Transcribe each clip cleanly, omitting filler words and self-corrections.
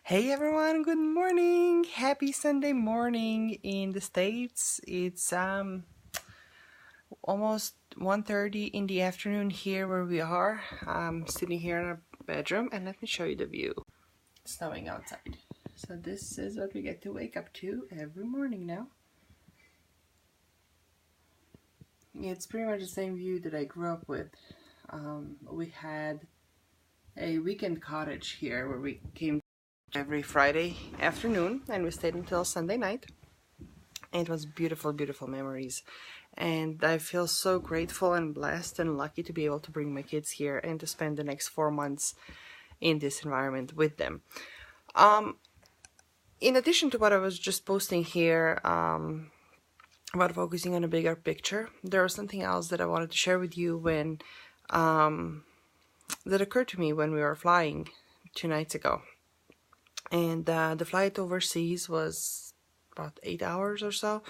Hey everyone, good morning. Happy Sunday morning in the States. It's almost 1:30 in the afternoon here where we are. I'm sitting here in our bedroom and let me show you the view. It's snowing outside. So this is what we get to wake up to every morning now. It's pretty much the same view that I grew up with. We had a weekend cottage here where we came every Friday afternoon and we stayed until Sunday night. It was beautiful, beautiful memories. And I feel so grateful and blessed and lucky to be able to bring my kids here and to spend the next 4 months in this environment with them. In addition to what I was just posting here, about focusing on a bigger picture, there was something else that I wanted to share with you that occurred to me when we were flying 2 nights ago. And the flight overseas was about 8 hours or so.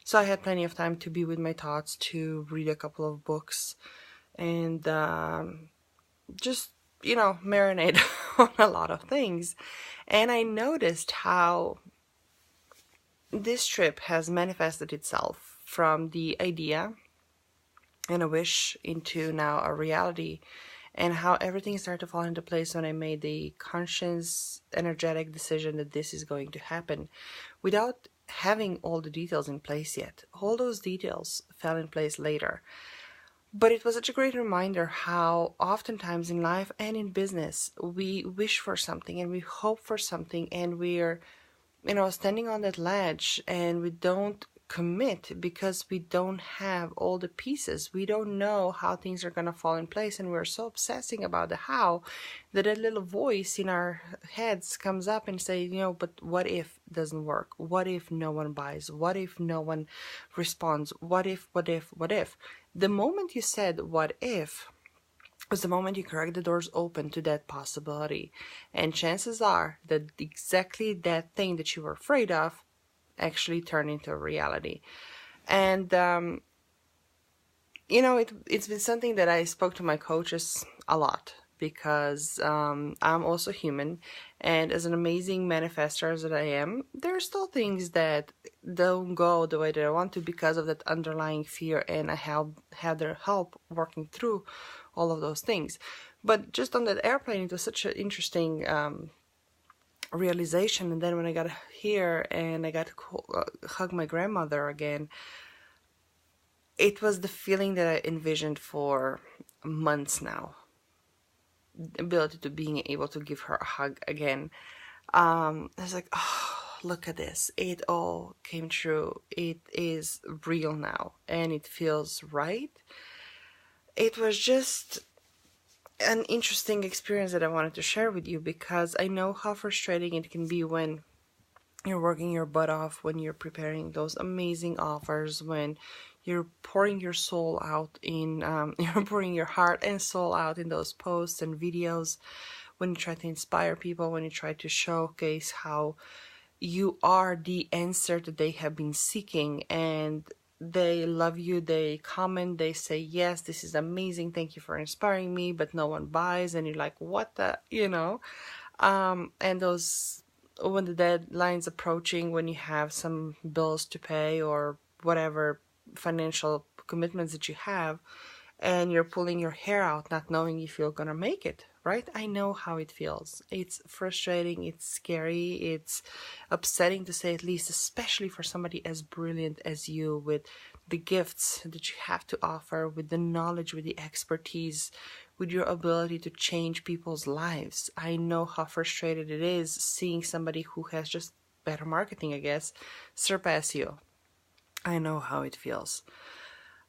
So I had plenty of time to be with my thoughts, to read a couple of books, and just, marinate on a lot of things. And I noticed how this trip has manifested itself from the idea and a wish into now a reality, and how everything started to fall into place when I made the conscious, energetic decision that this is going to happen without having all the details in place yet. All those details fell in place later. But it was such a great reminder how oftentimes in life and in business, we wish for something and we hope for something, and we're, standing on that ledge and we don't commit because we don't have all the pieces. We don't know how things are going to fall in place, and we're so obsessing about the how that a little voice in our heads comes up and say, but what if it doesn't work? What if no one buys? What if no one responds? What if? The moment you said what if was the moment you cracked the doors open to that possibility, and chances are that exactly that thing that you were afraid of actually turned into a reality. And it's been something that I spoke to my coaches a lot, because I'm also human, and as an amazing manifester as I am, there are still things that don't go the way that I want to because of that underlying fear, and I have had their help working through all of those things. But just on that airplane, it was such an interesting realization. And then when I got here and I got to hug my grandmother again, it was the feeling that I envisioned for months now. The ability to being able to give her a hug again. I was like, oh, look at this. It all came true. It is real now, and it feels right. It was just an interesting experience that I wanted to share with you, because I know how frustrating it can be when you're working your butt off, when you're preparing those amazing offers, when you're pouring your soul out in, you're pouring your heart and soul out in those posts and videos, when you try to inspire people, when you try to showcase how you are the answer that they have been seeking, and they love you, they comment, they say, yes, this is amazing, thank you for inspiring me, but no one buys, and you're like, what the, and those, when the deadline's approaching, when you have some bills to pay or whatever financial commitments that you have, and you're pulling your hair out not knowing if you're gonna make it, right? I know how it feels. It's frustrating, it's scary, it's upsetting to say at least, especially for somebody as brilliant as you, with the gifts that you have to offer, with the knowledge, with the expertise, with your ability to change people's lives. I know how frustrated it is seeing somebody who has just better marketing, I guess, surpass you. I know how it feels.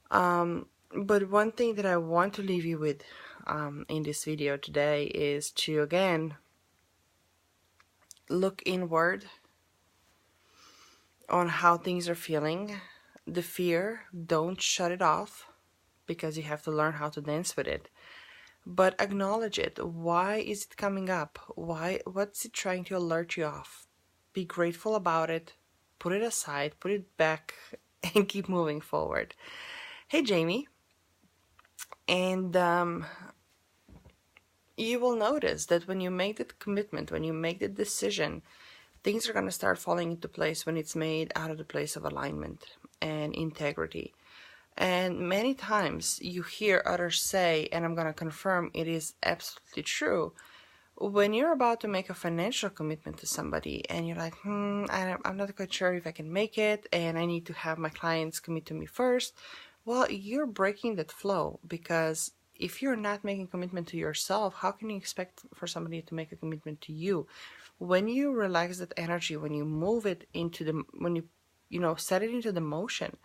But one thing that I want to leave you with in this video today is to, again, look inward on how things are feeling. The fear, don't shut it off, because you have to learn how to dance with it. But acknowledge it. Why is it coming up? What's it trying to alert you of? Be grateful about it. Put it aside, put it back, and keep moving forward. Hey, Jamie. And you will notice that when you make that commitment, when you make the decision, things are going to start falling into place when it's made out of the place of alignment and integrity. And many times you hear others say, and I'm going to confirm it is absolutely true, when you're about to make a financial commitment to somebody and you're like, I'm not quite sure if I can make it and I need to have my clients commit to me first. Well, you're breaking that flow, because if you're not making commitment to yourself, how can you expect for somebody to make a commitment to you? When you relax that energy, when you move it into the, when you set it into the motion,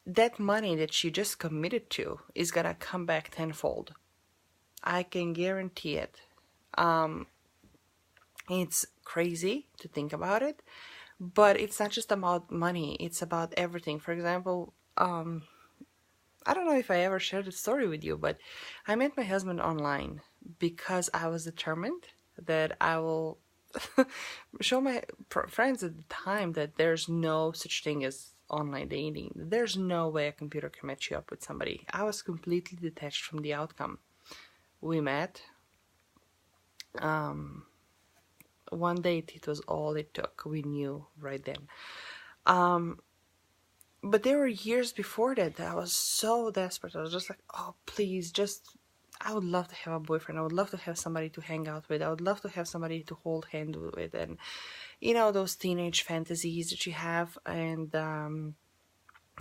that money that you just committed to is gonna come back tenfold. I can guarantee it. It's crazy to think about it, but it's not just about money, it's about everything. For example, I don't know if I ever shared the story with you, but I met my husband online because I was determined that I will show my friends at the time that there's no such thing as online dating. There's no way a computer can match you up with somebody. I was completely detached from the outcome. We met. One date, it was all it took. We knew right then. But there were years before that I was so desperate. I was just like, oh, please, I would love to have a boyfriend. I would love to have somebody to hang out with. I would love to have somebody to hold hand with. And, those teenage fantasies that you have. And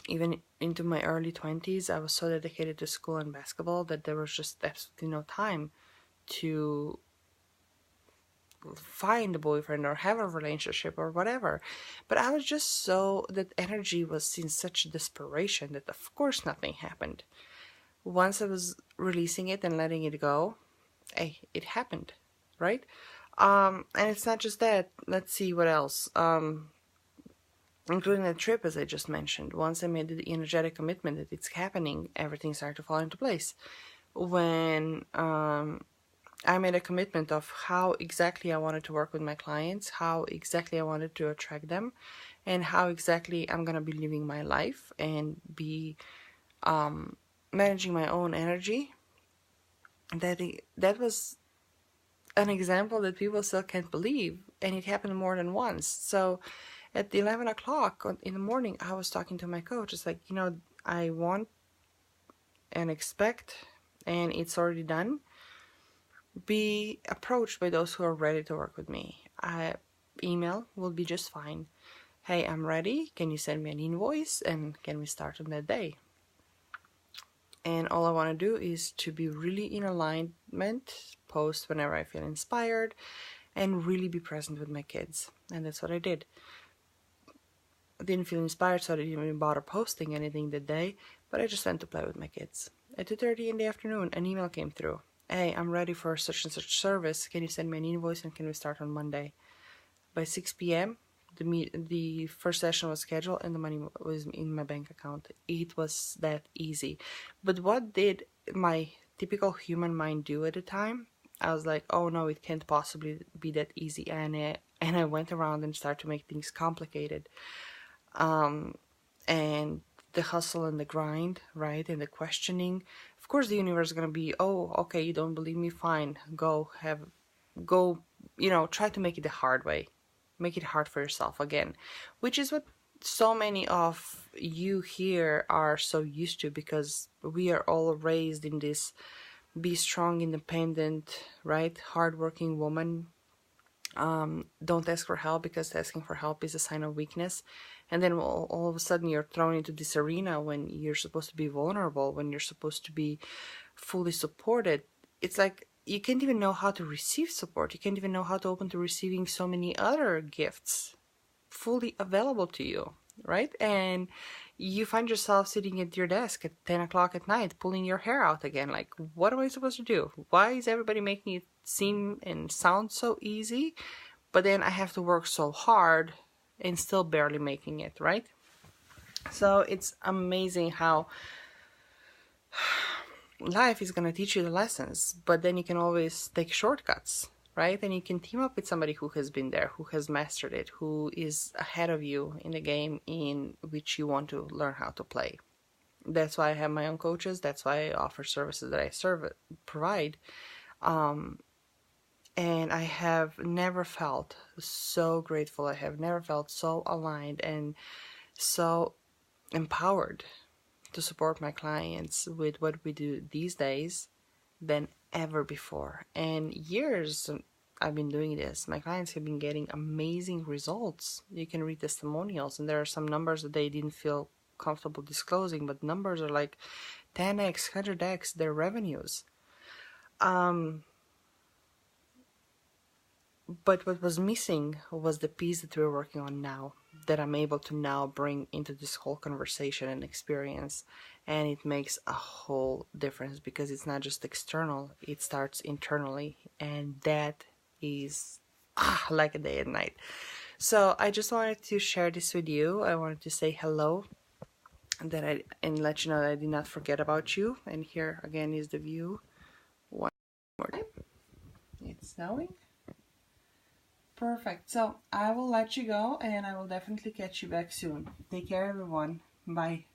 even into my early 20s, I was so dedicated to school and basketball that there was just absolutely no time to find a boyfriend or have a relationship or whatever. But I was just that energy was in such desperation that of course nothing happened. Once I was releasing it and letting it go, it happened, right? And it's not just that. Let's see what else. Including the trip, as I just mentioned. Once I made the energetic commitment that it's happening, everything started to fall into place. When I made a commitment of how exactly I wanted to work with my clients, how exactly I wanted to attract them, and how exactly I'm going to be living my life and be managing my own energy. That was an example that people still can't believe, and it happened more than once. So at 11 o'clock in the morning, I was talking to my coach. It's like, I want and expect, and it's already done, be approached by those who are ready to work with me. Email will be just fine. Hey, I'm ready. Can you send me an invoice? And can we start on that day? And all I want to do is to be really in alignment, post whenever I feel inspired, and really be present with my kids. And that's what I did. I didn't feel inspired, so I didn't even bother posting anything that day, but I just went to play with my kids. At 2:30 in the afternoon, an email came through. Hey, I'm ready for such and such service. Can you send me an invoice and can we start on Monday? By 6 p.m., the first session was scheduled and the money was in my bank account. It was that easy. But what did my typical human mind do at the time? I was like, oh no, it can't possibly be that easy. And I went around and started to make things complicated. And the hustle and the grind, right? And the questioning. Of course, the universe is going to be, oh, okay, you don't believe me? Fine. Go, try to make it the hard way. Make it hard for yourself again, which is what so many of you here are so used to, because we are all raised in this be strong, independent, right? Hardworking woman. Don't ask for help, because asking for help is a sign of weakness. And then all of a sudden you're thrown into this arena when you're supposed to be vulnerable, when you're supposed to be fully supported. It's like you can't even know how to receive support. You can't even know how to open to receiving so many other gifts fully available to you, right? And you find yourself sitting at your desk at 10 o'clock at night, pulling your hair out again. Like, what am I supposed to do? Why is everybody making it seem and sound so easy? But then I have to work so hard and still barely making it, right? So it's amazing how life is going to teach you the lessons, but then you can always take shortcuts, right? And you can team up with somebody who has been there, who has mastered it, who is ahead of you in the game in which you want to learn how to play. That's why I have my own coaches. That's why I offer services that I provide. And I have never felt so grateful. I have never felt so aligned and so empowered to support my clients with what we do these days than ever before. And years I've been doing this. My clients have been getting amazing results. You can read testimonials, and there are some numbers that they didn't feel comfortable disclosing, but numbers are like 10x, 100x their revenues. But what was missing was the piece that we're working on now, that I'm able to now bring into this whole conversation and experience. And it makes a whole difference because it's not just external, it starts internally. And that is like a day and night. So I just wanted to share this with you. I wanted to say hello and let you know that I did not forget about you. And here again is the view one more time. It's snowing. Perfect. So I will let you go and I will definitely catch you back soon. Take care, everyone. Bye.